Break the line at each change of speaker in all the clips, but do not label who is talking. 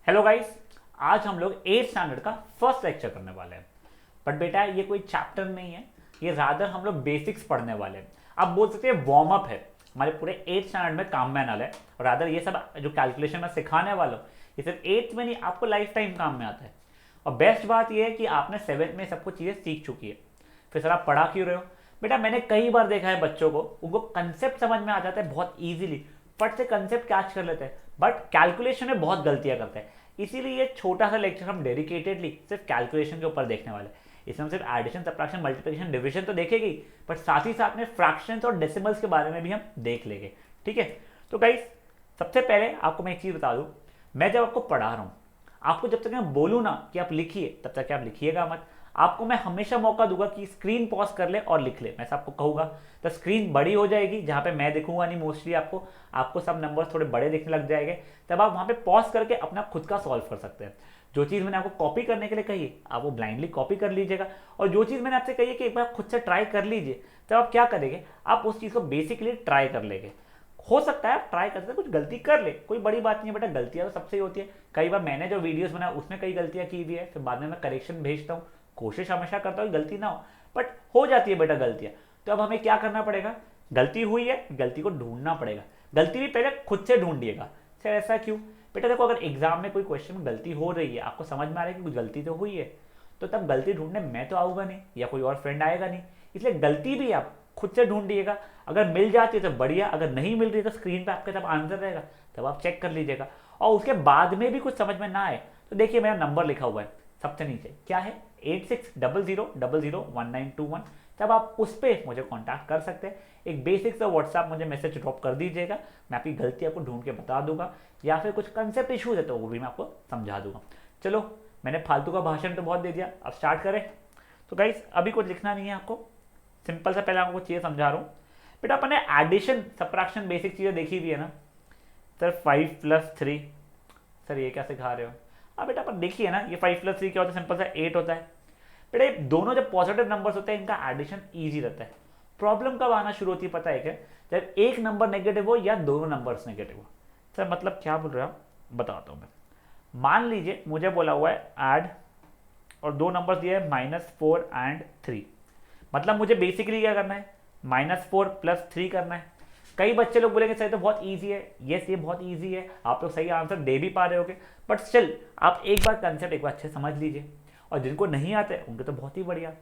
Hello guys, आज हम लोग 8th स्टैंडर्ड का फर्स्ट लेक्चर करने वाले हैं। बट बेटा ये कोई चैप्टर नहीं है, ये रादर हम लोग बेसिक्स पढ़ने वाले हैं। आप बोल सकते हैं वार्म अप है हमारे पूरे 8th स्टैंडर्ड में काम में आने वाला है। और रादर ये सब जो कैलकुलेशन में सिखाने वाला हूँ ये सिर्फ 8th में नहीं, आपको लाइफ टाइम काम में आता है। और बेस्ट बात ये है कि आपने 7th में सब कुछ चीज़ें सीख चुकी है। फिर सर आप पढ़ा क्यों रहे हो? बेटा मैंने कई बार देखा है बच्चों को, उनको कंसेप्ट समझ में आ जाता है बहुत ईजिली, फट से कंसेप्ट कैच कर लेते हैं, बट कैलकुलेशन में बहुत गलतियां करते हैं। इसीलिए ये छोटा सा लेक्चर हम डेडिकेटेडली सिर्फ कैलकुलेशन के ऊपर देखने वाले हैं। इसमें हम सिर्फ एडिशन, सब्ट्रैक्शन, मल्टीप्लिकेशन, डिवीजन तो देखेगी, बट साथ ही साथ में फ्रैक्शंस और डेसिमल्स के बारे में भी हम देख लेंगे। ठीक है, तो गाइस सबसे पहले आपको मैं एक चीज़ बता दूं, मैं जब आपको पढ़ा रहा हूँ, आपको जब तक मैं बोलूँ ना कि आप लिखिए तब तक आप लिखिएगा मत। आपको मैं हमेशा मौका दूंगा कि स्क्रीन पॉज कर ले और लिख ले। मैं आपको कहूंगा तो स्क्रीन बड़ी हो जाएगी, जहां पे मैं दिखूंगा नहीं मोस्टली, आपको सब नंबर थोड़े बड़े दिखने लग जाएंगे। तब आप वहां पे पॉज करके अपना खुद का सॉल्व कर सकते हैं। जो चीज़ मैंने आपको कॉपी करने के लिए कही है आप वो ब्लाइंडली कॉपी कर लीजिएगा, और जो चीज़ मैंने आपसे कही है कि एक बार खुद से ट्राई कर लीजिए, तब आप क्या करेंगे, आप उस चीज़ को बेसिकली ट्राई कर लेंगे। हो सकता है आप ट्राई करते कुछ गलती कर ले, कोई बड़ी बात नहीं है बेटा, गलतियां तो सबसे ही होती है। कई बार मैंने जो वीडियोस बनाया उसमें कई गलतियां की हुई है, फिर बाद में मैं करेक्शन भेजता हूँ। कोशिश हमेशा करता हूँ गलती ना हो, बट हो जाती है बेटा गलतियां। तो अब हमें क्या करना पड़ेगा, गलती हुई है, गलती को ढूंढना पड़ेगा। गलती भी पहले खुद से ढूंढिएगा। सर ऐसा क्यों? बेटा देखो, अगर एग्जाम में कोई क्वेश्चन में गलती हो रही है, आपको समझ में आ रहा है कि कुछ गलती तो हुई है, तो तब गलती ढूंढने मैं तो आऊंगा नहीं या कोई और फ्रेंड आएगा नहीं। इसलिए गलती भी आप खुद से ढूंढिएगा। अगर मिल जाती है तो बढ़िया, अगर नहीं मिल रही तो स्क्रीन पे आपके तब आंसर रहेगा, तब आप चेक कर लीजिएगा। और उसके बाद में भी कुछ समझ में ना आए तो देखिए मेरा नंबर लिखा हुआ है सबसे नीचे, क्या है, 8600001921। तब आप उस पर मुझे कांटेक्ट कर सकते हैं। एक बेसिक सा व्हाट्सएप मुझे मैसेज ड्रॉप कर दीजिएगा, मैं आपकी गलती आपको ढूंढ के बता दूंगा, या फिर कुछ कंसेप्ट इशूज है तो वो भी मैं आपको समझा दूंगा। चलो, मैंने फालतू का भाषण तो बहुत दे दिया, अब स्टार्ट करें। तो गाइस अभी कुछ लिखना नहीं है आपको, सिंपल सा पहले आपको चीज़ें समझा रहा हूँ। बेटा अपने एडिशन, सब्ट्रैक्शन, बेसिक चीज़ें देखी हुई है ना सर। 5+3, सर ये क्या सिखा रहे हो? अब बेटा अपन देखिए ना, ये 5+3 क्या होता है, सिंपल सा 8 होता है। बेटा ये दोनों जब पॉजिटिव नंबर्स होते हैं इनका एडिशन ईजी रहता है। प्रॉब्लम कब आना शुरू होती है पता है क्या? जब एक नंबर नेगेटिव हो या दोनों नंबर्स नेगेटिव हो। सर मतलब क्या बोल रहे हो आप? बताता हूँ मैं। मान लीजिए मुझे बोला हुआ है ऐड, और दो नंबर दिए है -4 एंड 3। मतलब मुझे बेसिकली क्या करना है, -4 + 3 करना है। कई बच्चे लोग बोलेंगे सर तो बहुत इजी है। यस ये बहुत इजी है, आप लोग सही आंसर दे भी पा रहे होगे, बट स्टिल आप एक बार कंसेप्ट एक बार अच्छे समझ लीजिए। और जिनको नहीं आते उनके तो बहुत ही बढ़िया।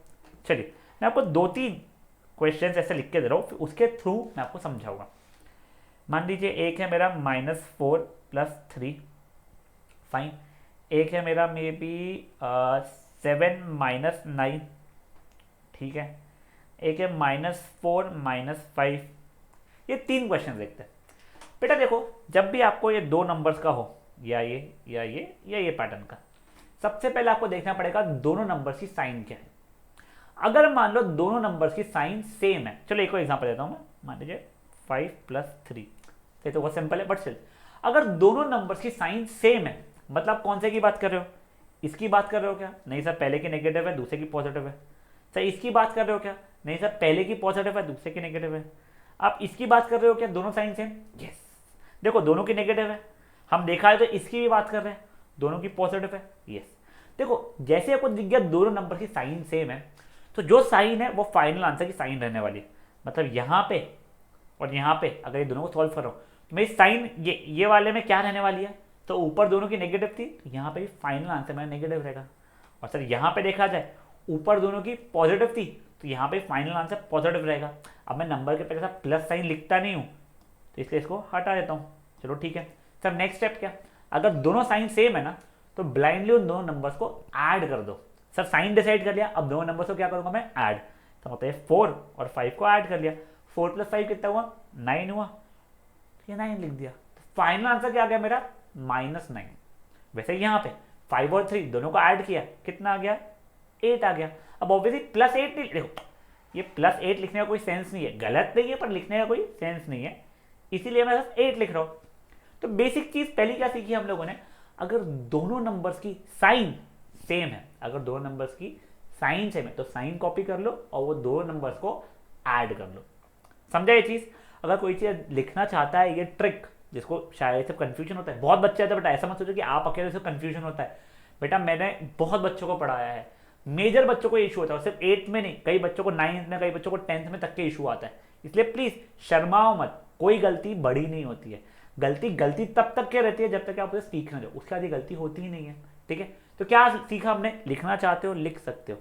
चलिए मैं आपको 2-3 क्वेश्चन ऐसे लिख के दे रहा हूँ, फिर उसके थ्रू मैं आपको समझाऊंगा। मान लीजिए एक है मेरा -4 + 3, फाइन। एक है मेरा मे बी 7 - 9, ठीक है। एक है -4 - 5। ये 3 क्वेश्चन देखते हैं। बेटा देखो, जब भी आपको ये दो नंबर्स का हो, या ये या ये या ये पैटर्न का, सबसे पहले आपको देखना पड़ेगा दोनों नंबर्स की साइन क्या है। अगर मान लो दोनों नंबर्स की साइन सेम है, चलो एक और एग्जांपल देता हूं मैं। मान लीजिए 5 + 3, ये तो बहुत सिंपल है, बट स्टिल अगर दोनों नंबर्स की साइन सेम है, मतलब कौन से की बात कर रहे हो? इसकी बात कर रहे हो क्या? नहीं सर, पहले की नेगेटिव है दूसरे की पॉजिटिव है। सर इसकी बात कर रहे हो क्या? नहीं सर, पहले की पॉजिटिव है दूसरे की नेगेटिव है। आप इसकी बात कर रहे हो क्या? दोनों साइन सेम? यस। देखो दोनों की नेगेटिव है, हम देखा है तो इसकी भी बात कर रहे हैं, दोनों की पॉजिटिव है। यस। देखो जैसे आपको दिख गया दोनों नंबर की साइन सेम है, तो जो साइन है वो फाइनल आंसर की साइन रहने वाली है। मतलब यहाँ पे और यहाँ पे अगर ये दोनों को सॉल्व कर रहा हूँ तो मेरी साइन ये वाले में क्या रहने वाली है, तो ऊपर दोनों की नेगेटिव थी, तो यहाँ पे भी फाइनल आंसर मेरा नेगेटिव रहेगा। और सर यहाँ पे देखा जाए ऊपर दोनों की पॉजिटिव थी, तो यहाँ पे फाइनल आंसर पॉजिटिव रहेगा। अब मैं नंबर के पहले साथ प्लस साइन लिखता नहीं हूँ, तो इसलिए इसको हटा देता हूँ। चलो ठीक है सर, नेक्स्ट स्टेप क्या? अगर दोनों साइन सेम है ना, तो ब्लाइंडली उन दोनों नंबर्स को ऐड कर दो। सर साइन डिसाइड कर लिया, अब दोनों नंबर्स को क्या करूंगा मैं, ऐड। तो मतलब 4 और 5 को ऐड कर लिया। 4 + 5 कितना हुआ? 9 हुआ, तो ये 9 लिख दिया। तो फाइनल आंसर क्या आ गया मेरा? -9। वैसे यहाँ पे 5 और 3 दोनों को ऐड किया, कितना आ गया? 8 आ गया। अब ऑब्वियसली +8 नहीं, देखो ये +8 लिखने का कोई सेंस नहीं है, गलत नहीं है पर लिखने का कोई सेंस नहीं है, इसीलिए मैं बस 8 लिख रहा हूँ। तो बेसिक चीज पहली क्या सीखी हम लोगों ने, अगर दोनों नंबर्स की साइन सेम है, अगर दोनों नंबर्स की साइन सेम है तो साइन कॉपी कर लो और वो दो नंबर्स को ऐड कर लो। समझा ये चीज? अगर कोई चीज लिखना चाहता है, ये ट्रिक जिसको शायद से कंफ्यूजन होता है, बहुत बच्चे आते हैं बेटा, ऐसा मत सोचो कि आप अकेले से कंफ्यूजन होता है। बेटा मैंने बहुत बच्चों को पढ़ाया है, मेजर बच्चों को इशू होता है, सिर्फ 8th में नहीं, कई बच्चों को 9th में, कई बच्चों को 10th में तक के इशू आता है। इसलिए प्लीज शर्माओ मत, कोई गलती बड़ी नहीं होती है। गलती गलती तब तक क्या रहती है जब तक आप उसे सीख ना जाओ, उसके बाद ये गलती होती ही नहीं है। ठीक है, तो क्या सीखा हमने, लिखना चाहते हो लिख सकते हो।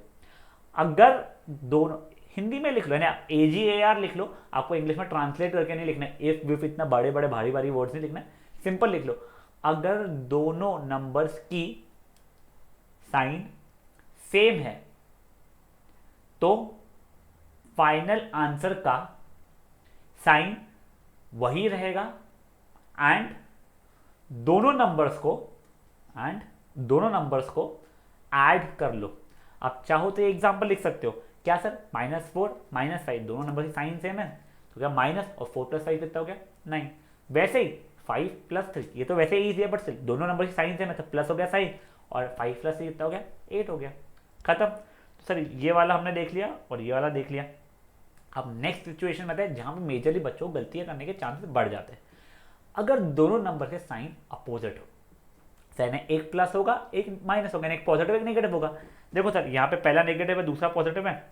अगर दोनों हिंदी में लिख लो ना, AGAR लिख लो, आपको इंग्लिश में ट्रांसलेट करके नहीं लिखना है, इफ विफ इतना बड़े बड़े भारी भारी वर्ड्स नहीं लिखना है, सिंपल लिख लो। अगर दोनों नंबर्स की साइन सेम है तो फाइनल आंसर का साइन वही रहेगा, एंड दोनों नंबर्स को ऐड कर लो। आप चाहो तो एग्जांपल लिख सकते हो, क्या सर -4 -5 दोनों नंबर की साइन सेम है, तो क्या माइनस और 4 + 5 कितना हो गया 9। वैसे ही 5 + 3, ये तो वैसे ही इजी है, बट स्टिल दोनों नंबर की साइन सेम है तो प्लस हो गया साइन, और 5 + 3 कितना हो गया 8 हो गया, खत्म। तो सर ये वाला हमने देख लिया और ये वाला देख लिया। अब नेक्स्ट सिचुएशन में है जहां पे मेजरली बच्चों को गलतियां करने के चांसेस बढ़ जाते हैं। अगर दोनों नंबर के साइन अपोजिट हो, सर एक प्लस होगा एक माइनस होगा, एक पॉजिटिव एक नेगेटिव होगा। देखो सर यहाँ पे पहला नेगेटिव है दूसरा पॉजिटिव है,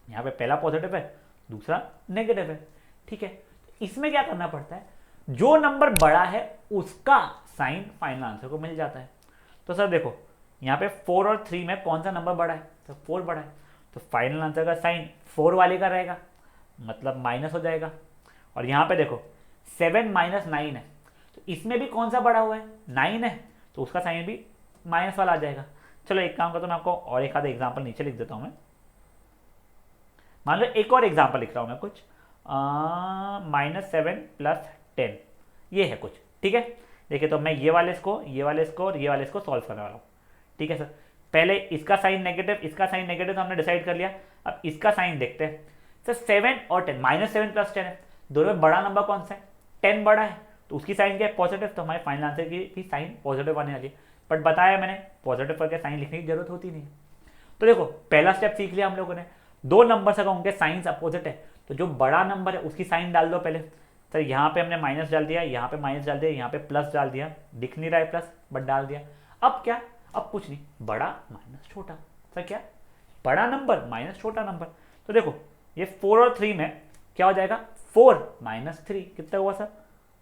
यहाँ पे पहला पॉजिटिव है दूसरा नेगेटिव है। ठीक है, इसमें क्या करना पड़ता है, जो नंबर बड़ा है उसका साइन फाइनल आंसर को मिल जाता है। तो सर देखो यहाँ पे 4 और 3 में कौन सा नंबर बड़ा है, तो 4 बड़ा है, तो फाइनल आंसर का साइन 4 वाले का रहेगा, मतलब माइनस हो जाएगा। और यहाँ पे देखो 7 - 9 है, तो इसमें भी कौन सा बड़ा हुआ है 9 है, तो उसका साइन भी माइनस वाला आ जाएगा। चलो एक काम करता हूँ, मैं आपको और एक आधा एग्जाम्पल नीचे लिख देता हूँ। मैं मान लो एक और एग्जाम्पल लिख रहा हूँ मैं कुछ, -7 + 10 ये है कुछ। ठीक है, देखिए तो मैं ये वाले इसको और ये वाले इसको सॉल्व करने वाला हूँ। ठीक है सर, पहले इसका साइन नेगेटिव इसका साइन नेगेटिव तो हमने डिसाइड कर लिया। अब इसका साइन देखते हैं। सर 7 और 10, -7 + 10 है, दोनों में बड़ा नंबर कौन सा है, 10 बड़ा है, तो उसकी साइन क्या है पॉजिटिव, तो हमारे फाइनल आंसर की भी साइन पॉजिटिव आने वाली है। बट बताया मैंने पॉजिटिव करके साइन लिखने की जरूरत होती नहीं है। तो देखो पहला स्टेप सीख लिया हम लोगों ने, दो नंबर अगर उनके साइंस अपोजिट है तो जो बड़ा नंबर है उसकी साइन डाल दो पहले। सर यहाँ पे हमने माइनस डाल दिया, यहाँ पे माइनस डाल दिया, यहाँ पे प्लस डाल दिया, दिख नहीं रहा है प्लस बट डाल दिया। अब क्या, अब कुछ नहीं, बड़ा माइनस छोटा। सर क्या, बड़ा नंबर माइनस छोटा नंबर। तो देखो ये 4 और 3 में क्या हो जाएगा, 4 - 3 कितना हुआ सर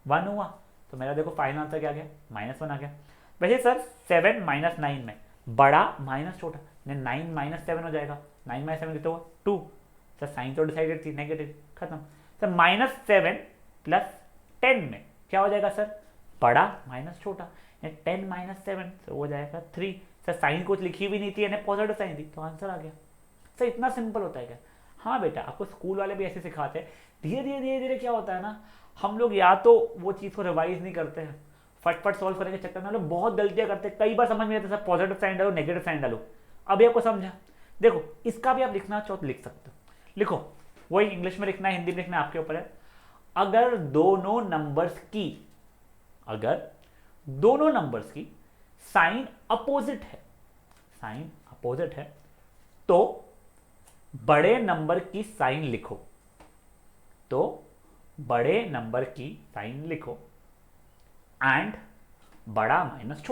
1 हुआ, तो मेरा देखो फाइनल आंसर क्या आ गया -1 आ गया। वैसे सर 7 - 9 में बड़ा माइनस छोटा, 9 - 7 हो जाएगा, 9 - 7 कितना हुआ 2। सर साइन तो डिसाइडेड थी नेगेटिव, खत्म। सर -7 + 10 में क्या हो जाएगा सर, बड़ा माइनस छोटा, 10 - 7 तो हो जाएगा 3। सर साइन कुछ लिखी भी नहीं थी, यानी पॉजिटिव साइन थी, तो आंसर आ गया। सर इतना सिंपल होता है क्या, हाँ बेटा आपको स्कूल वाले भी ऐसे सिखाते हैं। धीरे धीरे क्या होता है ना, हम लोग या तो वो चीज़ को रिवाइज नहीं करते हैं, फटफट सॉल्व करने के चक्कर में हम लोग बहुत गलतियां करते हैं, कई बार समझ में आता है सर पॉजिटिव साइन डालो नेगेटिव साइन डालो। अभी आपको समझा, देखो इसका भी आप लिखना चाहो तो लिख सकते हो, लिखो वही इंग्लिश में लिखना है हिंदी में लिखना आपके ऊपर है। अगर दोनों नंबर्स की साइन अपोजिट है तो बड़े नंबर की साइन लिखो, एंड बड़ा माइनस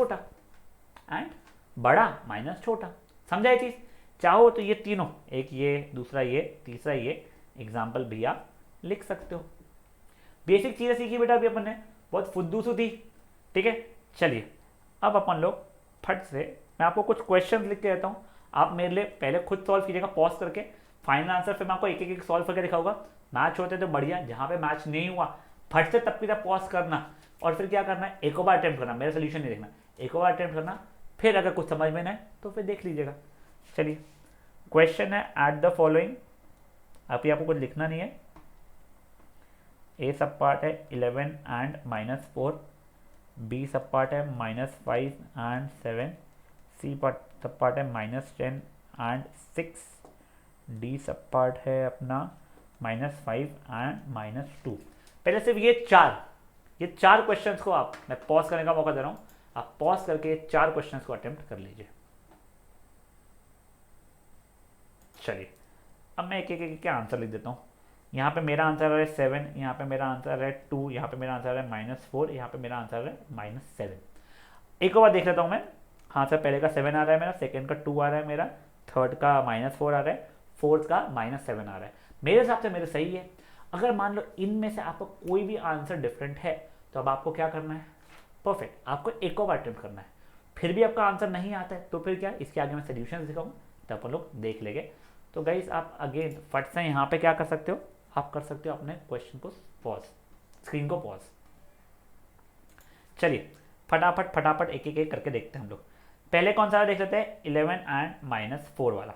छोटा। समझा ये चीज, चाहो तो ये तीनों, एक ये दूसरा ये तीसरा ये एग्जाम्पल भी आप लिख सकते हो। बेसिक चीजें सीखी बेटा अभी अपन ने, बहुत फुद्दू थी। ठीक है, चलिए अब अपन लोग फट से, मैं आपको कुछ क्वेश्चंस लिख के देता हूँ, आप मेरे लिए पहले खुद सॉल्व कीजिएगा पॉज करके, फाइनल आंसर फिर मैं आपको एक एक सॉल्व करके दिखाऊंगा। मैच होते तो बढ़िया, जहाँ पे मैच नहीं हुआ फट से तब की तब पॉज करना और फिर क्या करना है, एक बार अटेम्प्ट करना, मेरा सोल्यूशन नहीं देखना, एक बार अटेम्प्ट करना, फिर अगर कुछ समझ में ना आए तो फिर देख लीजिएगा। चलिए क्वेश्चन है एट द फॉलोइंग, अभी आपको कुछ लिखना नहीं है। ए सब पार्ट है 11 एंड -4, बी सब पार्ट है -5 एंड 7, सी सब पार्ट है -10 एंड 6, डी सब पार्ट है अपना -5 एंड -2। पहले सिर्फ ये चार क्वेश्चंस को आप, मैं पॉज करने का मौका दे रहा हूं, आप पॉज करके 4 क्वेश्चंस को अटेम्प्ट कर लीजिए। चलिए अब मैं एक आंसर लिख देता हूं। यहाँ पे मेरा आंसर है 7, यहाँ पे मेरा आंसर है 2, यहाँ पे मेरा आंसर है -4, यहाँ पे मेरा आंसर है -7। एक और बार देख लेता हूँ मैं। हाँ सर, पहले का 7 आ रहा है मेरा, सेकंड का 2 आ रहा है मेरा, थर्ड का -4 आ रहा है, फोर्थ का -7 आ रहा है। मेरे हिसाब से मेरे सही है। अगर मान लो इनमें से आपको कोई भी आंसर डिफरेंट है तो अब आपको क्या करना है, परफेक्ट, आपको एक और अटेम्प्ट करना है। फिर भी आपका आंसर नहीं आता है तो फिर क्या, इसके आगे मैं सोल्यूशन दिखाऊंगा तो अपन लोग देख लेंगे। तो गाइस आप अगेन फट से यहाँ पे क्या कर सकते हो, आप कर सकते हो अपने क्वेश्चन को पॉज, स्क्रीन को पॉज। चलिए फटाफट फटाफट एक एक करके देखते हैं हम लोग। पहले कौन सा देख लेते हैं, 11 एंड -4 वाला।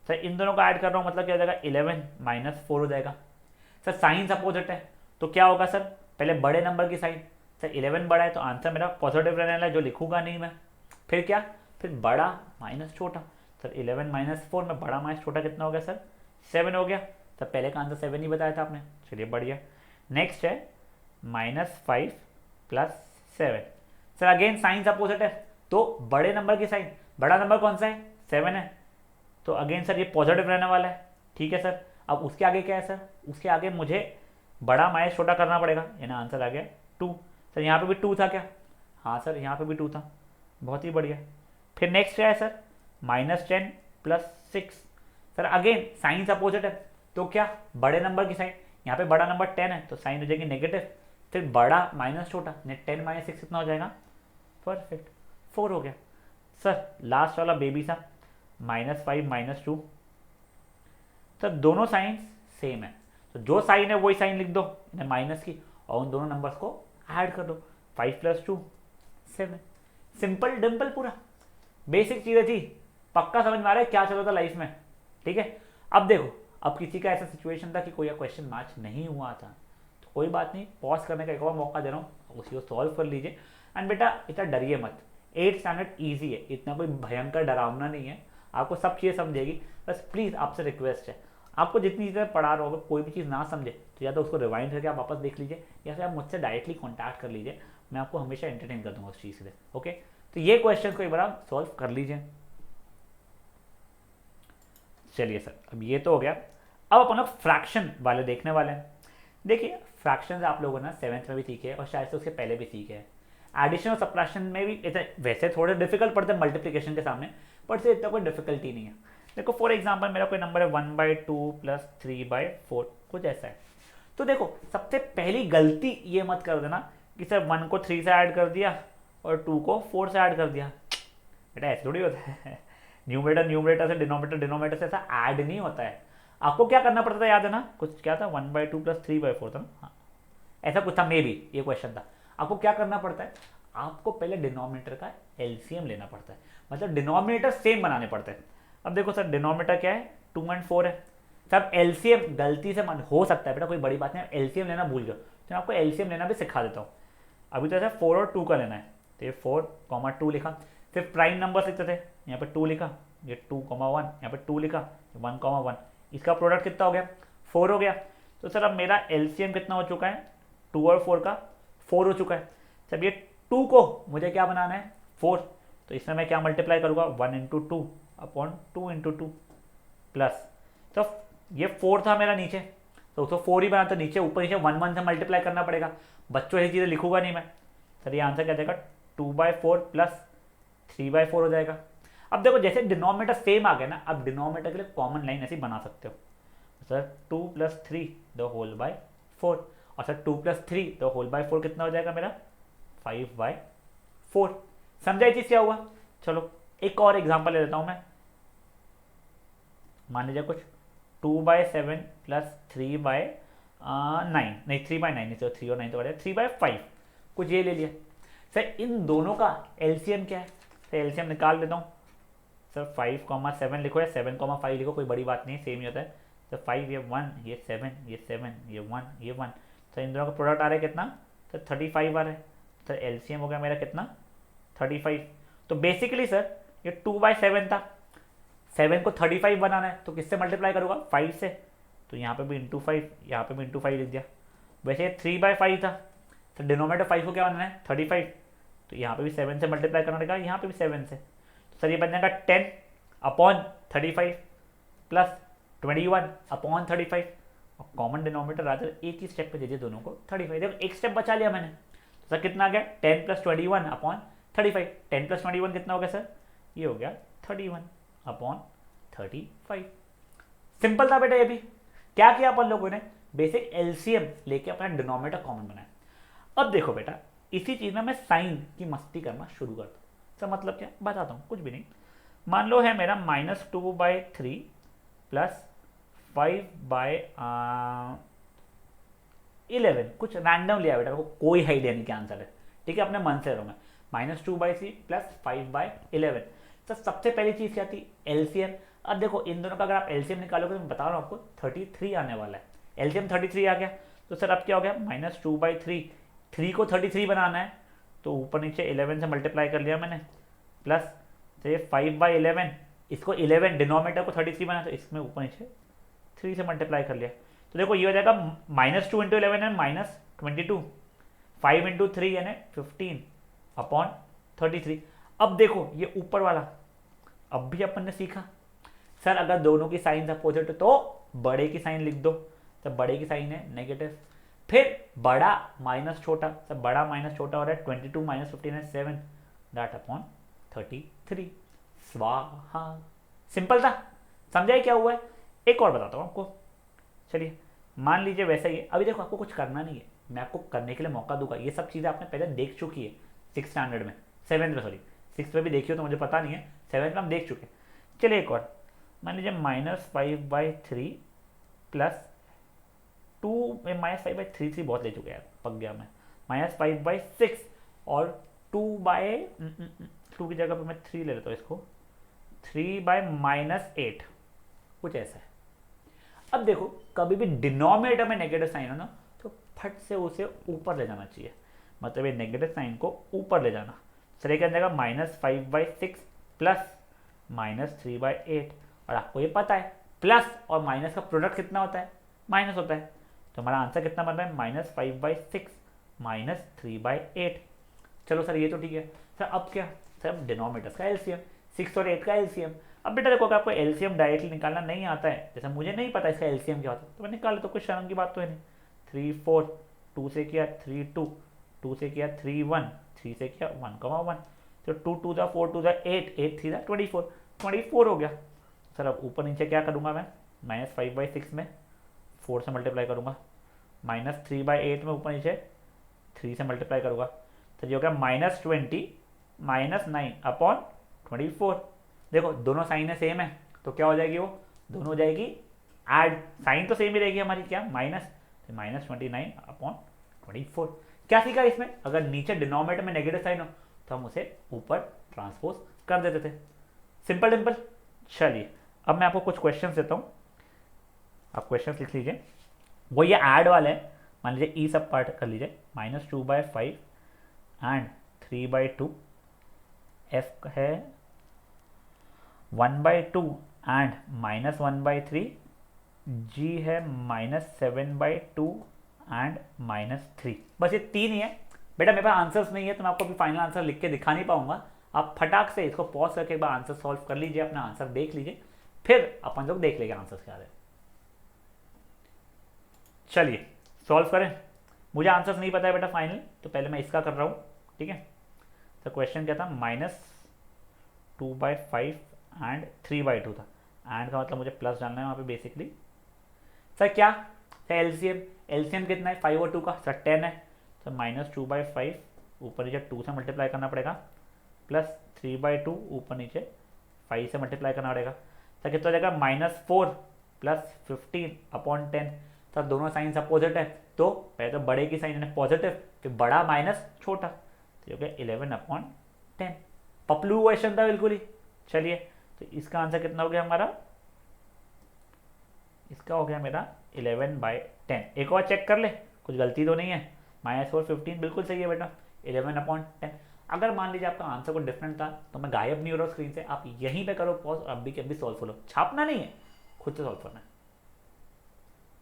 सर इन दोनों को ऐड कर रहा हूँ, मतलब क्या हो जाएगा, 11 -4 हो जाएगा। सर साइंस अपोजिट है तो क्या होगा सर, पहले बड़े नंबर की साइन। सर 11 बड़ा है तो आंसर मेरा पॉजिटिव रहने वाला है, जो लिखूंगा नहीं मैं। फिर क्या, फिर बड़ा माइनस छोटा। सर 11 -4 में बड़ा माइनस छोटा कितना हो गया सर, 7 हो गया। सर पहले का आंसर 7 ही बताया था आपने, चलिए बढ़िया। नेक्स्ट है -5 + 7। सर अगेन साइंस अपोजिट है तो बड़े नंबर की साइन, बड़ा नंबर कौन सा है, 7 है, तो अगेन सर ये पॉजिटिव रहने वाला है। ठीक है सर, अब उसके आगे क्या है सर, उसके आगे मुझे बड़ा माइनस छोटा करना पड़ेगा, यानी आंसर आ गया 2। सर यहाँ पे भी 2 था क्या, हाँ सर यहाँ पे भी 2 था, बहुत ही बढ़िया। फिर नेक्स्ट क्या है sir, -10 + 6। Sir again science opposite है तो क्या, बड़े नंबर की साइन, यहाँ पे बड़ा नंबर 10 है तो साइन हो जाएगी नेगेटिव, फिर बड़ा माइनस छोटा, 10 - 6 कितना हो जाएगा, परफेक्ट 4 हो गया। सर लास्ट वाला बेबी सा -5 - 2। सर दोनों साइन सेम है तो जो साइन है वही साइन लिख दो माइनस की, और उन दोनों नंबर्स को ऐड कर दो, 5 + 2 7। सिंपल डिम्पल, पूरा बेसिक चीज़ें थी। पक्का समझ में आ रहा है क्या चल रहा था लाइफ में, ठीक है। अब देखो, अब किसी का ऐसा सिचुएशन था कि कोई क्वेश्चन मैच नहीं हुआ था तो कोई बात नहीं, पॉज करने का एक और मौका दे रहा हूँ, उसी को सॉल्व कर लीजिए। एंड बेटा इतना डरिए मत, 8th स्टैंडर्ड ईजी है, इतना कोई भयंकर डरावना नहीं है, आपको सब चीज़ें समझेगी। बस प्लीज़ आपसे रिक्वेस्ट है, आपको जितनी चीज़ें पढ़ा रहा होगा कोई भी चीज़ ना समझे तो या तो उसको रिवाइंड करके आप वापस देख लीजिए, या फिर आप मुझसे डायरेक्टली कॉन्टैक्ट कर लीजिए, मैं आपको हमेशा एंटरटेन कर दूंगा उस चीज़ से। ओके, तो ये क्वेश्चन को एक बार आप सॉल्व कर लीजिए। चलिए सर, अब ये तो हो गया। अब अपन लोग फ्रैक्शन वाले देखने वाले हैं। देखिए फ्रैक्शन आप लोगों ने 7th में भी सीखे हैं और शायद से उसके पहले भी सीखे हैं। एडिशन और सब्ट्रैक्शन में भी इतने वैसे थोड़े डिफिकल्ट पड़ते हैं मल्टीप्लिकेशन के सामने, पर से इतना कोई डिफिकल्टी नहीं है। देखो फॉर एग्जांपल मेरा कोई नंबर है 1/2 + 3/4, कुछ ऐसा है। तो देखो सबसे पहली गलती ये मत कर देना कि सर 1 को 3 से ऐड कर दिया और 2 को 4 से ऐड कर दिया, बेटा ऐसे थोड़ी होता है। न्यूमरेटर से डिनोमिनेटर से ऐसा ऐड नहीं होता है। आपको क्या करना पड़ता था, याद है ना, कुछ क्या था, 1/2 + 3/4 था ना, हाँ ऐसा कुछ था, मे बी ये क्वेश्चन था। आपको क्या करना पड़ता है, आपको पहले डिनोमिनेटर का एलसीएम लेना पड़ता है, मतलब डिनोमिनेटर सेम बनाने पड़ते हैं। अब देखो सर डिनोमिनेटर क्या है, 2 और 4 है। सब एलसीएम गलती से हो सकता है बेटा, कोई बड़ी बात नहीं, एलसीएम लेना भूल जाओ तो मैं आपको एलसीएम लेना भी सिखा देता हूँ। अभी तो ऐसा 4 और 2 का लेना है, तो ये 4, 2 लिखा। फिर प्राइम नंबर लिखते थे, यहाँ पे 2 लिखा, ये 2, 1, यहाँ पे 2 लिखा, 1, 1। इसका प्रोडक्ट कितना हो गया, 4 हो गया। तो सर अब मेरा एलसीएम कितना हो चुका है, 2 और 4 का 4 हो चुका है। सब ये 2 को मुझे क्या बनाना है, 4, तो इसमें मैं क्या मल्टीप्लाई करूँगा, 1 × 2 अपॉन 2 × 2 प्लस, तो ये 4 था मेरा नीचे, तो उसको 4 ही बना, तो नीचे ऊपर नीचे 1 1 से मल्टीप्लाई करना पड़ेगा। बच्चों ये चीज़ें लिखूंगा नहीं मैं। सर ये आंसर क्या जाएगा, 2/4 + 3/4 हो जाएगा। अब देखो जैसे डिनोमिनेटर सेम आ गया ना, अब डिनोमिनेटर के लिए कॉमन लाइन ऐसी बना सकते हो, सर 2 + 3 ² और सर 2 + 3 ² कितना हो जाएगा मेरा, 5/4। समझा ये चीज़ क्या हुआ। चलो एक और एग्जांपल ले लेता हूँ मैं, मान लीजिए कुछ 2/7 + 3/9, नहीं 3/9 नहीं, तो 3 और 9 तो बढ़िया, 3/5 कुछ ये ले लिया। सर इन दोनों का एलसीएम क्या है, सर एलसीएम निकाल देता हूँ। सर 5, 7 लिखो या 7, 5 लिखो, कोई बड़ी बात नहीं, सेम ही होता है। सर 5 ये 1, ये 7, ये 7, ये 1, ये 1, सर इन दोनों का प्रोडक्ट आ रहा है कितना, सर 35 आ रहा है। सर एलसीएम हो गया मेरा कितना, 35। तो बेसिकली सर ये 2/7 था, 7 को 35 बनाना है तो किससे मल्टीप्लाई करूँगा, 5 से, तो यहाँ पे भी × 5, यहाँ पे भी × 5 लिख दिया। वैसे ये 3/5 था, तो डिनोमिनेटर 5 को क्या बनाना है, 35, तो यहाँ पे भी 7 से मल्टीप्लाई करना पड़ेगा, यहाँ पे भी 7 से, तो सर ये बन जाएगा 10/35 + 21/35 और कॉमन डिनोमिनेटर रादर एक ही स्टेप पे दीजिए दोनों को 35। देखो एक स्टेप बचा लिया मैंने, तो सर कितना आ गया 10 + 21 अपॉन 35। 10 + 21 कितना हो गया सर, ये हो गया 31 अपॉन 35। सिंपल था बेटा ये भी। क्या किया अपन लोगों ने, बेसिक एलसीएम लेके अपना डिनोमिनेटर कॉमन बनाया। अब देखो बेटा इसी चीज में मैं साइन की मस्ती करना शुरू करता हूँ। सर मतलब क्या, बताता हूँ, कुछ भी नहीं। मान लो है मेरा -2/3 प्लस 5/11, कुछ रैंडम लिया बेटा, को कोई आइडिया नहीं क्या आंसर है, ठीक है, अपने मन से रहो। मैं -2/3 प्लस 5/11। तो सबसे पहली चीज क्या थी, एलसीएम। अब देखो इन दोनों का अगर आप एलसीएम निकालोगे तो मैं बता रहा हूँ आपको 33 आने वाला है। एलसीएम 33 आ गया, तो सर अब क्या हो गया -2/3, 3 को 33 बनाना है तो ऊपर नीचे 11 से मल्टीप्लाई कर लिया मैंने, प्लस तो ये 5/11, इसको 11 डिनोमिनेटर को 33 बनाया तो इसमें ऊपर नीचे 3 से मल्टीप्लाई कर लिया। तो देखो ये हो जाएगा -2 × 11 है -22, 5 × 3 यानी 15 अपॉन 33। अब देखो ये ऊपर वाला, अब भी अपन ने सीखा सर अगर दोनों की साइन अपोजिट तो बड़े की साइन लिख दो, तो बड़े की साइन है नेगेटिव, फिर बड़ा माइनस छोटा, तो बड़ा माइनस छोटा हो रहा है 22 - 15 है 7 दैट अपॉन 33। स्वाहा। सिंपल था, समझाए क्या हुआ है। एक और बताता हूँ आपको, चलिए मान लीजिए वैसा ही है। अभी देखो आपको कुछ करना नहीं है, मैं आपको करने के लिए मौका दूंगा। ये सब चीज़ें आपने पहले देख चुकी है 6th स्टैंडर्ड में, 7th में, सॉरी 6th में भी देखी हो तो मुझे पता नहीं है, 7th में हम देख चुके हैं। चलिए एक और मान लीजिए -5/3 प्लस 2 में -5/3 बहुत ले चुके हैं, पक गया मैं, -5/6 और 2 की जगह पर मैं 3 ले लेता हूँ इसको, 3/-8 कुछ ऐसा है। अब देखो कभी भी डिनोमिनेटर में नेगेटिव साइन हो ना तो फट से उसे ऊपर ले जाना चाहिए, मतलब ये नेगेटिव साइन को ऊपर ले जाना। सर ये क्या जाएगा -5/6 प्लस -3/8, और आपको ये पता है प्लस और माइनस का प्रोडक्ट कितना होता है, माइनस होता है। तो हमारा आंसर कितना बन रहा है -5/6 -3/8। चलो सर ये तो ठीक है। सर अब क्या, सर अब डिनोमिनेटर्स का एलसीएम, 6 और 8 का एलसीएम। अब बेटा देखो अगर आपको एलसीएम डायरेक्टली निकालना नहीं आता है, जैसे मुझे नहीं पता इसका एलसीएम क्या होता है, तो मैं निकाल लेता हूँ, कुछ शर्म की बात तो है नहीं। 3 4, 2 से किया 3 2, 2 से किया 3 1, 3 से किया 1,1, तो 2 2 4 2 8, 8 3 24, 24 हो गया। सर अब ऊपर नीचे क्या करूँगा मैं, -5/6 में 4 से मल्टीप्लाई करूँगा, -3/8 में ऊपर नीचे 3 से मल्टीप्लाई करूँगा, तो ये हो गया -20 -9 अपॉन 24। देखो दोनों साइन है सेम है तो क्या हो जाएगी, वो दोनों हो जाएगी ऐड, साइन तो सेम ही रहेगी हमारी, क्या माइनस, तो -29 अपॉन 24। क्या सीखा इसमें, अगर नीचे डिनोमिनेटर में नेगेटिव साइन हो तो हम उसे ऊपर ट्रांसपोज कर देते थे। Simple simple. चलिए अब मैं आपको कुछ क्वेश्चन देता हूँ, आप क्वेश्चन लिख लीजिए। वो ये ऐड वाले हैं, मान लीजिए ई सब पार्ट कर लीजिए, -2/5 एंड 3/2, एफ है 1/2 एंड -1/3, जी है -7/2 एंड -3। बस ये 3 ही है बेटा, मेरे पास आंसर्स नहीं है तो मैं आपको अभी फाइनल आंसर लिख के दिखा नहीं पाऊंगा। आप फटाक से इसको पॉज करके एक बार आंसर सॉल्व कर लीजिए, अपना आंसर देख लीजिए, फिर अपन लोग देख लेंगे आंसर क्या है। चलिए सॉल्व करें। मुझे आंसर्स नहीं पता है बेटा फाइनल, तो पहले मैं इसका कर रहा हूँ, ठीक है। तो क्वेश्चन क्या था, -2/5 एंड 3/2 था, एंड का मतलब मुझे प्लस डालना है वहाँ पे बेसिकली। सर क्या, सर एलसीएम, एलसीएम कितना है 5 और 2 का, सर 10 है, तो -2/5 ऊपर नीचे 2 से मल्टीप्लाई करना पड़ेगा, प्लस 3/2 ऊपर नीचे 5 से मल्टीप्लाई करना पड़ेगा। सर कितना हो जाएगा -4 प्लस 15 अपॉन 10। सर दोनों साइंस अपोजिट है तो पहले तो बड़े की साइन पॉजिटिव, फिर बड़ा माइनस छोटा, तो हो गया 11/10। पपलू क्वेश्चन था बिल्कुल ही। चलिए तो इसका आंसर कितना हो गया हमारा, इसका हो गया मेरा 11/10। एक और चेक कर ले, कुछ गलती तो नहीं है, -4 15 बिल्कुल सही है बेटा, 11/10। अगर मान लीजिए आपका आंसर को डिफरेंट था तो मैं गायब नहीं हो रहा स्क्रीन से, आप यहीं पे करो पॉज और अभी के अभी सॉल्व करो, छापना नहीं है, खुद से सॉल्व करना है।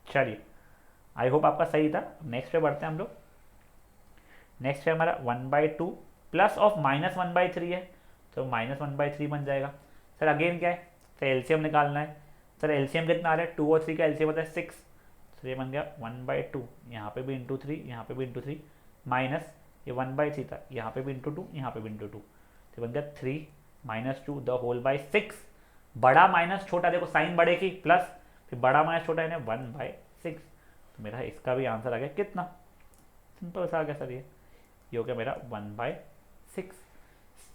चलिए आई होप आपका सही था। नेक्स्ट पे बढ़ते हैं हम लोग। नेक्स्ट है हमारा 1/2 प्लस ऑफ -1/3 है, तो -1/3 बन जाएगा। सर अगेन क्या है, सर एलसीएम निकालना है। सर एलसीएम कितना आ रहा है, 2 और 3 का एलसीएम होता है 6, सर ये बन गया 1/2, यहाँ पे भी इंटू 3, यहाँ पे भी इंटू 3, माइनस ये 1/3 था, यहाँ पे भी इंटू 2, यहाँ पे भी इंटू 2, तो बन गया 3 - 2 द होल बाय 6। बड़ा माइनस छोटा, देखो साइन बड़े की प्लस, फिर बड़ा माइनस छोटा यानी 1/6। तो मेरा इसका भी आंसर आ गया कितना, सिंपल सा आ गया सर, ये हो गया मेरा 1/6।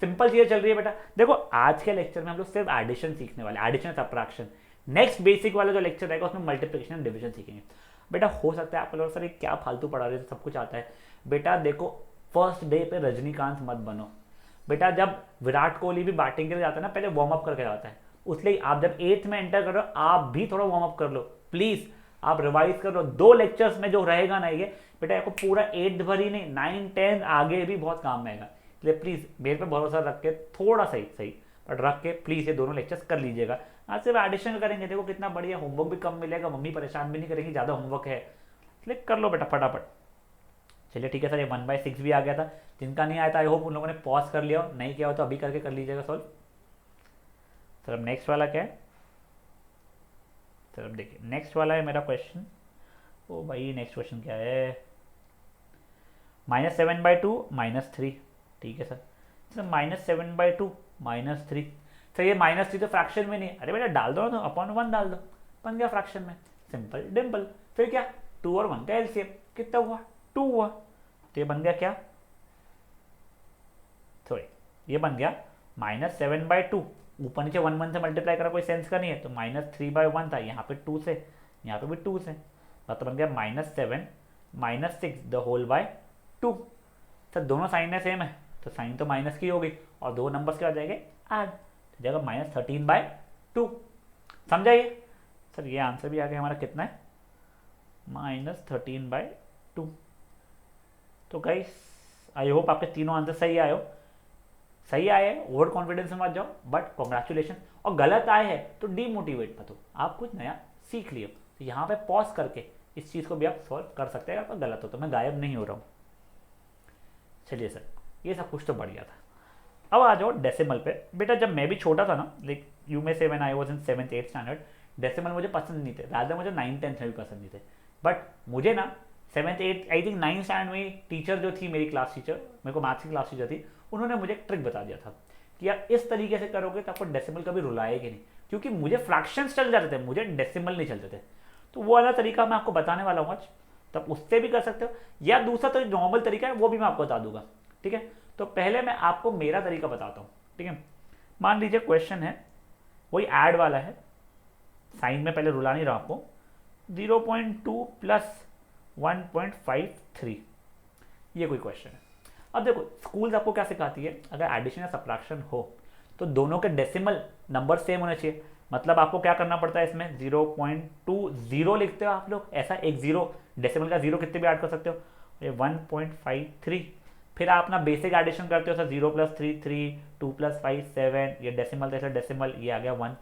सिंपल चीज़ें चल रही है बेटा। देखो आज के लेक्चर में हम लोग सिर्फ एडिशन सीखने वाले, एडिशन सब्ट्रैक्शन। नेक्स्ट बेसिक वाला जो लेक्चर रहेगा उसमें मल्टीप्लिकेशन एंड डिवीजन सीखेंगे। बेटा हो सकता है आप लोग सर ये क्या फालतू पढ़ा रहे थे, सब कुछ आता है। बेटा देखो फर्स्ट डे पे रजनीकांत मत बनो बेटा। जब विराट कोहली भी बैटिंग के लिए जाता है ना, पहले वार्म अप करके जाता है, उसलिए आप जब 8th में एंटर कर रहे हो आप भी थोड़ा वार्म अप कर लो प्लीज। आप रिवाइज कर लो, 2 लेक्चर्स में जो रहेगा ना ये बेटा, आपको पूरा 8th भर ही नहीं 9, 10 आगे भी बहुत काम में आएगा। इसलिए प्लीज मेरे पे भरोसा रख के थोड़ा सही बट रख के प्लीज ये दोनों लेक्चर्स कर लीजिएगा। आज सिर्फ एडिशन करेंगे, देखो कितना बढ़िया, होमवर्क भी कम मिलेगा, मम्मी परेशान भी नहीं करेगी, ज़्यादा होमवर्क है, इसलिए कर लो बेटा फटाफट। चलिए ठीक है सर, ये 1/6 भी आ गया था। जिनका नहीं आया था आई होप उन लोगों ने पॉज कर लिया हो, नहीं किया हो तो अभी करके कर लीजिएगा सॉल्व। सर अब नेक्स्ट वाला क्या है, सर अब देखिए नेक्स्ट वाला है मेरा क्वेश्चन। ओ भाई नेक्स्ट क्वेश्चन क्या है, -7/2 -3, ठीक है सर। सर -7/2 -3, सर ये -3 तो फ्रैक्शन में नहीं है, अरे बेटा डाल दो ना, तो अपॉन 1 डाल दो, बन गया फ्रैक्शन में, सिंपल डिम्पल। फिर क्या 2 और 1 का एलसीएम कितना हुआ, 2 हुआ, तो ये बन गया क्या, सॉरी ये बन गया -7/2, ऊपर नीचे 1 से मल्टीप्लाई करा कोई सेंस का नहीं है, तो -3/1 था, यहाँ पे 2 से, यहाँ पे भी 2 से, तो बन गया -7 - 6 द होल बाय 2। सर दोनों साइन है सेम है, तो साइन तो माइनस की होगी और 2 नंबर्स क्या हो जाएंगे ऐड, तो जगह -13/2। समझाइए सर, ये आंसर भी आ गया हमारा कितना है, -13/2। तो गाइस आई होप आपके तीनों आंसर सही आए हो, सही आए हैं ओवर कॉन्फिडेंस में मत जाओ, बट कॉन्ग्रेचुलेशन। और गलत आए हैं तो डीमोटिवेट मत हो, आप कुछ नया सीख लियो। तो यहाँ पे पॉज करके इस चीज़ को भी आप सॉल्व कर सकते हैं, अगर गलत हो तो मैं गायब नहीं हो रहा हूँ। चलिए सर ये सब कुछ तो बढ़िया था। अब आ जाओ डेसिमल पे। बेटा जब मैं भी छोटा था ना, लाइक यू में से when I was in 7th 8th standard, decimal मुझे पसंद नहीं थे, रादर मुझे 9th 10th में भी पसंद नहीं थे। बट मुझे ना 7th 8th I think 9th standard में टीचर जो थी, मेरी क्लास टीचर, मेरे को मैथ्स की क्लास टीचर थी, उन्होंने मुझे एक ट्रिक बता दिया था कि यार इस तरीके से करोगे तो आपको डेसिमल कभी रुलाएगी नहीं, क्योंकि मुझे फ्रैक्शंस चल जाते थे, मुझे डेसिमल नहीं चलते थे। तो वो वाला तरीका मैं आपको बताने वाला हूँ आज, तब उससे भी कर सकते हो, या दूसरा तो नॉर्मल तरीका है वो भी मैं आपको बता दूंगा, ठीक है। तो पहले मैं आपको मेरा तरीका बताता हूँ, ठीक है। मान लीजिए क्वेश्चन है वही ऐड वाला है, साइन में पहले रुला नहीं रहा आपको, 0.2 प्लस 1.53, ये कोई क्वेश्चन है। अब देखो स्कूल्स आपको क्या सिखाती है, अगर एडिशन या सब्ट्रैक्शन हो तो दोनों के डेसिमल नंबर सेम होने चाहिए। मतलब आपको क्या करना पड़ता है इसमें, 0.20 लिखते हो आप लोग, ऐसा एक 0 डेसिमल का 0 कितने भी ऐड कर सकते हो, ये 1.53। फिर आप अपना बेसिक एडिशन करते हो सर, 0 + 3 3, 2 + 5 7, ये डेसिमल जैसा डेसिमल, ये आ गया 1।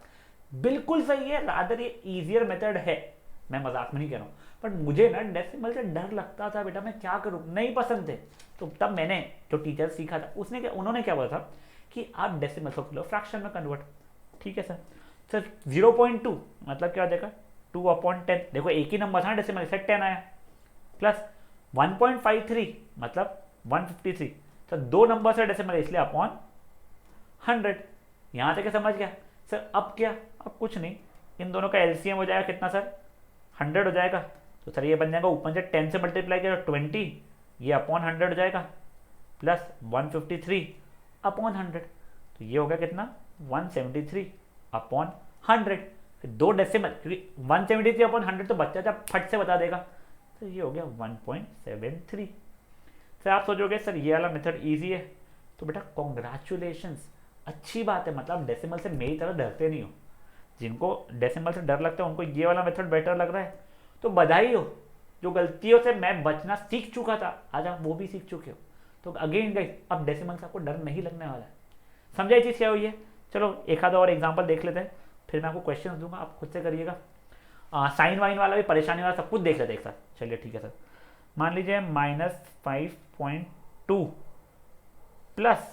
बिल्कुल सही है, रादर ये ईजियर मेथड है, मैं मजाक में नहीं कह रहा हूँ। बट मुझे ना डेसिमल से डर लगता था बेटा, मैं क्या करूँ, नहीं पसंद थे। तो तब मैंने जो टीचर सीखा था उन्होंने क्या बोला था कि आप डेसिमल को लो फ्रैक्शन में कन्वर्ट, ठीक है सर। सर 0.2 मतलब क्या हो जाएगा, 2/10, देखो एक ही नंबर था ना डेसिमल, से 10 आया, प्लस 1.53 मतलब 153, सर 2 नंबर से डेसिमल इसलिए अपॉन 100। यहाँ तक समझ गया सर। अब क्या, अब कुछ नहीं, इन दोनों का एलसीएम हो जाएगा कितना सर, 100 हो जाएगा। तो सर ये बन जाएगा ऊपर से 10 से मल्टीप्लाई किया तो 20, ये अपॉन 100 हो जाएगा, प्लस 153 अपॉन 100, तो ये हो गया कितना 173/100। फिर 2 डेसिमल, क्योंकि 173/100 तो बच्चा जब फट से बता देगा, तो ये हो गया 1.73। सर आप सोचोगे सर ये वाला मेथड ईजी है, तो बेटा कॉन्ग्रेचुलेशंस, अच्छी बात है, मतलब डेसिमल से मेरी तरह डरते नहीं हो। जिनको डेसिमल से डर लगता है उनको ये वाला मेथड बेटर लग रहा है, तो बधाई हो। जो गलतियों से मैं बचना सीख चुका था, आज आप वो भी सीख चुके हो। तो अगेन गाइस, अब डेसिमल से आपको डर नहीं लगने वाला है। समझा ये चीज़ क्या हुई है। चलो एक आधा और एग्जाम्पल देख लेते हैं, फिर मैं आपको क्वेश्चन दूंगा, आप खुद से करिएगा। साइन वाइन वाला भी, परेशानी वाला सब कुछ देख लेते हैं एक साथ। चलिए ठीक है सर, मान लीजिए -5.2 प्लस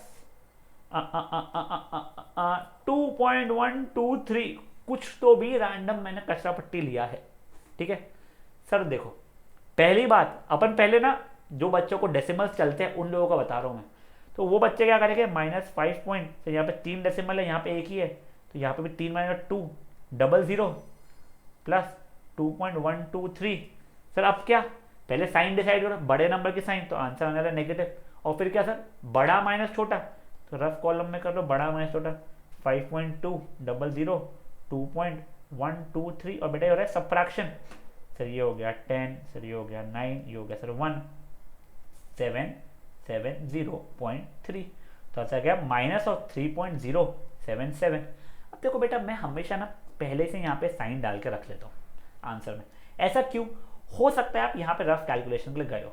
2.123, कुछ तो भी रैंडम मैंने कचरा पट्टी लिया है, ठीक है सर देखो, पहली बात अपन पहले ना जो बच्चों को डेसिमल्स चलते हैं उन लोगों का बता रहा हूँ मैं। तो वो बच्चे क्या करेंगे, -5 पॉइंट, तो यहाँ पे 3 डेसिमल है, यहाँ पे एक ही है, तो यहाँ पे भी 3 - 2 00 प्लस 2.123। सर अब क्या, पहले साइन डिसाइड करो, बड़े नंबर की साइन, तो आंसर आने वाला नेगेटिव। और फिर क्या सर, बड़ा माइनस छोटा, तो रफ कॉलम में कर लो बड़ा माइनस छोटा, 5.2 00 2.123, और बेटा ये हो रहा है सबट्रैक्शन। सर ये हो गया 10, सर ये हो गया 9, ये हो गया सर 1770.3, तो आंसर गया माइनस ऑफ 3.077। अब देखो बेटा, मैं हमेशा ना पहले से यहाँ पे साइन डाल के रख लेता हूँ आंसर में। ऐसा क्यों, हो सकता है आप यहाँ पे रफ कैलकुलेशन के लिए गए हो,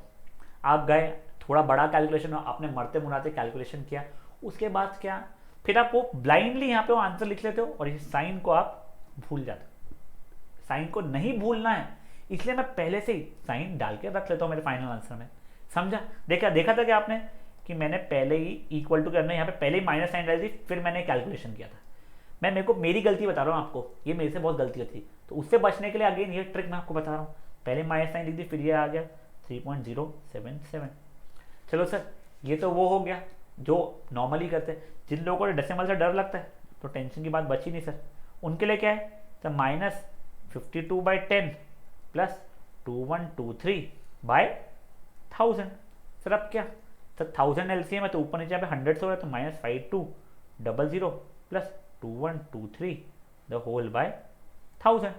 आप गए, थोड़ा बड़ा कैलकुलेशन हो, आपने मरते मुराते कैलकुलेशन किया, उसके बाद क्या, फिर आप वो ब्लाइंडली यहाँ पे वो आंसर लिख लेते हो और इस साइन को आप भूल जाते हो। साइन को नहीं भूलना है, इसलिए मैं पहले से ही साइन डाल के रख लेता हूँ मेरे फाइनल आंसर में। समझा, देखा था कि आपने, कि मैंने पहले ही इक्वल टू के अंदर यहाँ पे पहले ही माइनस साइन डाल दी, फिर मैंने कैलकुलेशन किया था। मेरे को मेरी गलती बता रहा हूँ आपको, ये मेरे से बहुत गलती होती है, तो उससे बचने के लिए अगेन ये ट्रिक मैं आपको बता रहा हूँ। पहले माइनस साइन लिख दी, फिर ये आ गया 3.077। चलो सर, ये तो वो हो गया जो नॉर्मली करते हैं। जिन लोगों को डेसिमल से डर लगता है तो टेंशन की बात बची नहीं सर, उनके लिए क्या है, तो -52/10 प्लस 2123/1000। सर अब क्या, सर 1000 एलसीएम है तो ऊपर नीचे यहाँ पे 100 से हो रहा है, तो -5200 प्लस 2123 द होल बाय 1000।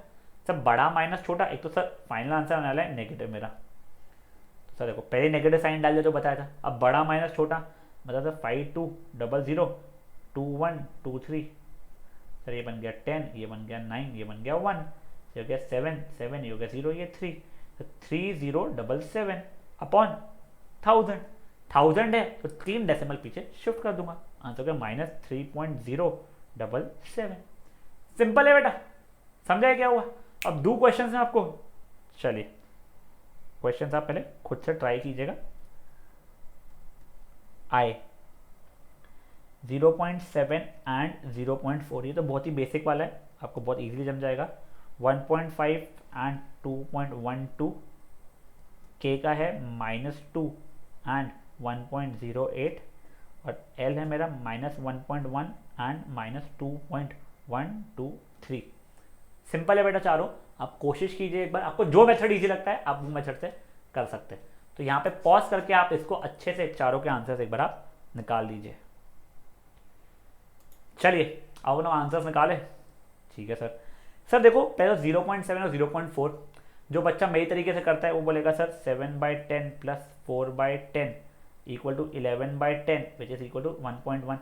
सब बड़ा माइनस छोटा, एक तो सर फाइनल आंसर आने वाला है नेगेटिव मेरा, तो सर देखो पहले नेगेटिव साइन डाल दिया जो बताया था। अब बड़ा माइनस छोटा मतलब सर 5200 सर ये बन गया 10, ये बन गया 9, ये बन गया 1, ये हो गया 7, 7 ये हो गया 0, ये 3, तो 3077 अपॉन 1000 है तो 3 डेसिमल पीछे शिफ्ट कर दूंगा, आंसर हो गया -3.077। सिंपल है बेटा, समझा क्या हुआ। अब दो क्वेश्चन हैं आपको, चलिए क्वेश्चन आप पहले खुद से ट्राई कीजिएगा। आए 0.7 एंड 0.4, ये तो बहुत ही बेसिक वाला है, आपको बहुत इजीली जम जाएगा। 1.5 एंड 2.12, के का है -2 एंड 1.08, और एल है मेरा -1.1 एंड -2.123। सिंपल है बेटा चारों, आप कोशिश कीजिए एक बार, आपको जो मेथड इजी लगता है आप वो मेथड से कर सकते हैं। तो यहाँ पे पॉज करके आप इसको अच्छे से चारों के आंसर्स एक बार आप निकाल लीजिए। चलिए अब ना आंसर्स निकाले, ठीक है सर। सर देखो पहले 0.7 और 0.4, जो बच्चा मेरी तरीके से करता है वो बोलेगा sir 7/10 plus 4/10 equal to 11/10 which is equal to 1.1।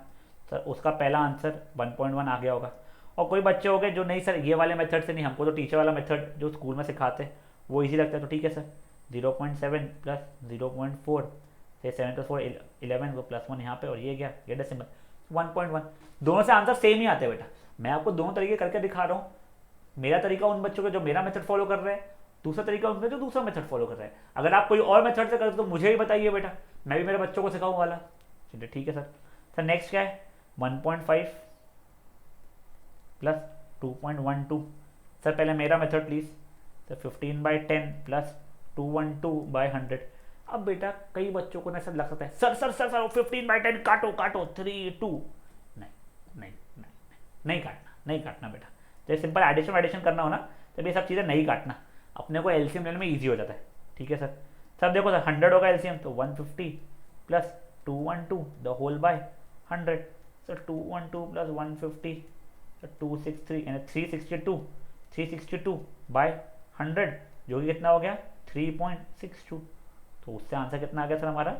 Sir उसका पहला आंसर 1.1 आ गया होगा। और कोई बच्चे हो गए जो नहीं सर ये वाले मेथड से नहीं, हमको तो टीचर वाला मेथड जो स्कूल में सिखाते हैं वो इजी लगता है, तो ठीक है सर 0.7 प्लस 0.4 से 7 + 4 11 को +1 यहाँ पे, और ये क्या, ये डेसिमल 1.1। दोनों से आंसर सेम ही आते हैं बेटा, मैं आपको दोनों तरीके करके दिखा रहा हूँ। मेरा तरीका उन बच्चों का जो मेरा मेथड फॉलो कर रहे हैं, दूसरा तरीका उनका जो दूसरा मेथड फॉलो कर रहे हैं। अगर आप कोई और मेथड से करते तो मुझे ही बताइए बेटा, मैं भी मेरे बच्चों को सिखाऊँ वाला। चलिए ठीक है सर। सर नेक्स्ट क्या है, 1.5 प्लस 2.12। सर पहले मेरा मेथड प्लीज, सर 15/10 प्लस 212/100। अब बेटा कई बच्चों को ना सब लग सकता है सर सर सर सर 15/10 काटो काटो 3 2, नहीं नहीं नहीं नहीं काटना, नहीं काटना बेटा। जब सिंपल एडिशन करना हो ना तब ये सब चीज़ें नहीं काटना, अपने को एलसीएम लेने में ईजी हो जाता है, ठीक है सर। सर देखो सर 100 होगा एलसीएम, तो 150 plus 212 the whole by 100। Sir 212 plus 150 sir 263 यानी 362/100 जो कि कितना हो गया 3.62। तो उससे आंसर कितना आ गया सर हमारा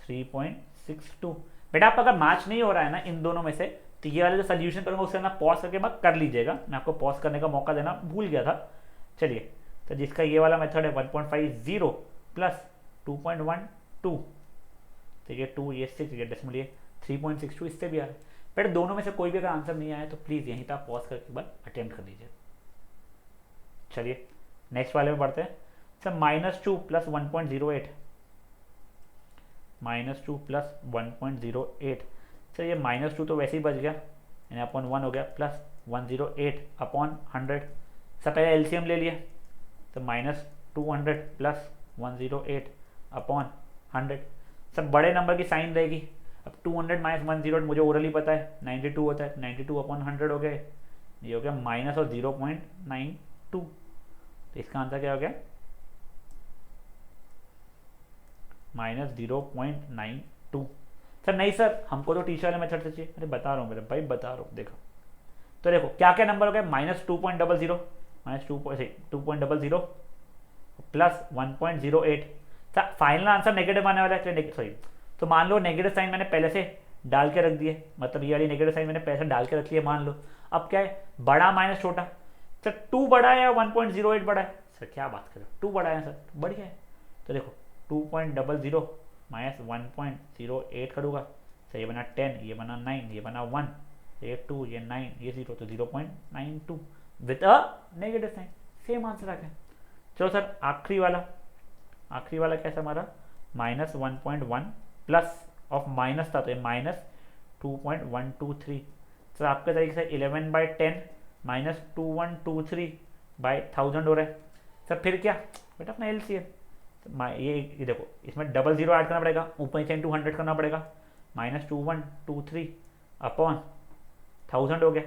3.62। बेटा आपका अगर मैच नहीं हो रहा है ना इन दोनों में से, तो ये वाला जो सोल्यूशन करूंगा उससे ना पॉज करके बाद कर लीजिएगा, मैं आपको पॉज करने का मौका देना भूल गया था। चलिए तो जिसका ये वाला मेथड है 1.50 प्लस 2.12, तो ये 2 ये 6 ये डेसिमल ये 3.62, इससे भी आ रहा है। बेटा दोनों में से कोई भी अगर आंसर नहीं आया तो प्लीज़ यहीं पर आप पॉज करके बाद अटेम्प्ट कर लीजिए। चलिए नेक्स्ट वाले में बढ़ते हैं। Sir -2 plus 1.08, -2 plus 1.08। सर ये -2 तो वैसे ही बच गया यानी अपॉन 1 हो गया, प्लस 108 अपॉन 100। सब पहले एलसीएम ले लिया, तो -200 प्लस 108 अपॉन 100, सब बड़े नंबर की साइन रहेगी। अब 200 माइनस 108 मुझे ओरली पता है 92 होता है, 92 अपॉन 100 हो गए, ये हो गया माइनस और 0.92, तो इसका आंसर क्या हो गया -0.92। सर नहीं सर हमको तो टीचर वाले मेथड से चाहिए। अरे बता रहा हूँ मेरे भाई, बता रहा हूँ, देखो तो देखो क्या क्या नंबर हो गया, -2.00 -2.00 plus 1.08। Sir final answer negative आने वाला है, सॉरी, तो मान लो नेगेटिव साइन मैंने पहले से डाल के रख दिए, मतलब ये वाली नेगेटिव साइन मैंने पहले से डाल के रख लिया मान लो। अब क्या है, बड़ा माइनस छोटा, सर 2 बड़ा है या 1.08 बड़ा है, सर क्या बात करें 2 बड़ा है सर, बढ़िया है। तो देखो 2.00 माइनस 1.08 करूँगा, सर ये बना 10, ये बना 9, ये बना 1, ये 2, ये 9, ये 0, तो 0.92 with a negative sign, same answer आ गया। चलो सर आखिरी वाला कैसा हमारा -1.1 प्लस ऑफ माइनस था, तो ये -2.123। सर आपके तरीके से 11/10 -2123/1000 हो रहा है। सर फिर क्या बेटा अपना एलसीएम, ये देखो इसमें 00 ऐड करना पड़ेगा, ऊपर नीचे इंटू 100 करना पड़ेगा, -2123 अपॉन 1000 हो गया।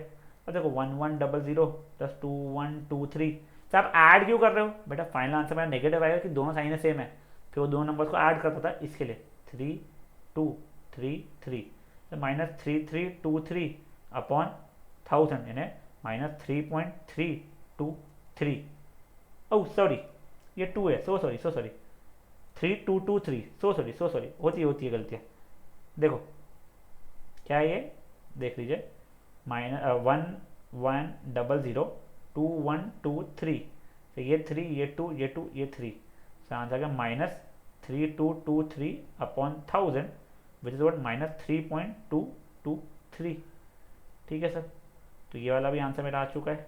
और देखो 1100 प्लस 2123, सर आप ऐड क्यों कर रहे हो बेटा, फाइनल आंसर मेरा नेगेटिव आएगा कि दोनों साइनें सेम है, फिर वो दोनों नंबर्स को ऐड करता था, इसके लिए 3233, तो -3323 अपॉन 1000 यानी -3.323। ओह सॉरी ये 2 है, सो सॉरी 3223, सो सॉरी होती है गलतियाँ। देखो क्या है ये, देख लीजिए -1100 2123, तो ये 3, ये 2, ये 2, ये 3, तो आंसर का -3223 अपॉन 1000 विच इज वॉट -3.223। ठीक है सर, तो ये वाला भी आंसर मेरा आ चुका है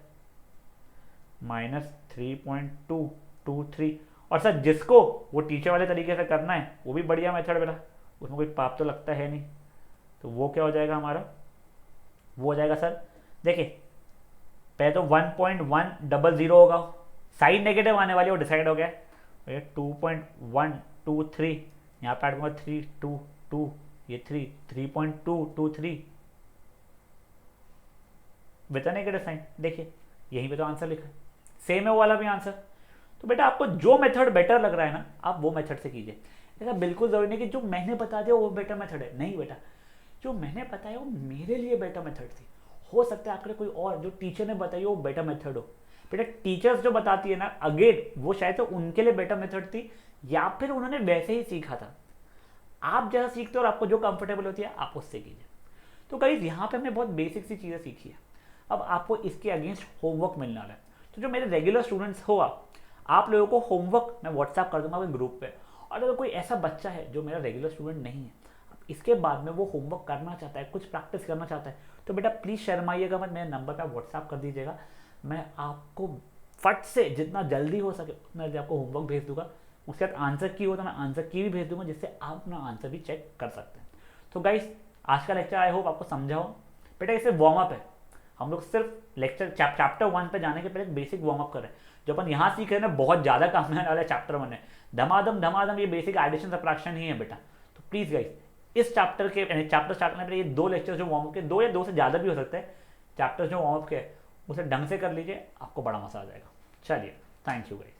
-3.223। और सर जिसको वो टीचर वाले तरीके से करना है वो भी बढ़िया मेथड बेटा, उसमें कोई पाप तो लगता है नहीं, तो वो क्या हो जाएगा हमारा, वो हो जाएगा सर देखिए पहले तो 1.100 होगा, साइन नेगेटिव आने वाली वो डिसाइड हो गया, 2.123 यहाँ पे ऐड करूँगा 322, ये 3.223 विद नेगेटिव साइन, देखिए यहीं पे तो आंसर लिखा है, सेम है वो वाला भी आंसर। तो बेटा आपको जो मेथड बेटर लग रहा है ना आप वो मेथड से कीजिए, ऐसा बिल्कुल जरूरी नहीं कि जो मैंने बता दिया वो बेटर मेथड है, नहीं बेटा जो मैंने बताया वो मेरे लिए बेटर मेथड थी, हो सकता है आपके कोई और जो टीचर ने बताई वो बेटर मेथड हो। बेटा टीचर्स जो बताती है ना अगेन वो शायद तो उनके लिए बेटर मेथड थी या फिर उन्होंने वैसे ही सीखा था, आप जैसा सीखते हो और आपको जो कंफर्टेबल होती है आप उससे कीजिए। तो गाइस यहाँ पे हमने बहुत बेसिक सी चीज़ें सीखी है, अब आपको इसके अगेंस्ट होमवर्क मिलने वाला है। तो जो मेरे रेगुलर स्टूडेंट्स हो आप लोगों को होमवर्क मैं व्हाट्सएप कर दूंगा अपने ग्रुप पे, और अगर कोई ऐसा बच्चा है जो मेरा रेगुलर स्टूडेंट नहीं है इसके बाद में वो होमवर्क करना चाहता है, कुछ प्रैक्टिस करना चाहता है, तो बेटा प्लीज़ शर्माइएगा मत, मेरे नंबर पे आप व्हाट्सएप कर दीजिएगा, मैं आपको फट से जितना जल्दी हो सके उतना जल्दी आपको होमवर्क भेज दूंगा, उसके बाद आंसर की हो तो मैं आंसर की भी भेज दूंगा जिससे आप अपना आंसर भी चेक कर सकते हैं। तो गाइस आज का लेक्चर आई होप आपको समझा हो। बेटा इसे वार्म अप है, हम लोग सिर्फ लेक्चर चैप्टर 1 पे जाने के पहले बेसिक वार्म अप कर रहे हैं, जो अपन यहाँ सीख रहे हैं ना बहुत ज़्यादा काम आने वाला है चैप्टर 1 है, धमाधम ये बेसिक एडिशन सब्ट्रैक्शन ही है बेटा। तो प्लीज़ गाइस इस चैप्टर के चैप्टर स्टार्ट करने पर ये 2 लेक्चर जो वार्म अप के 2 या 2 से ज़्यादा भी हो सकते हैं चैप्टर जो वार्म अप के उसे ढंग से कर लीजिए, आपको बड़ा मजा आ जाएगा। चलिए थैंक यू गाइस।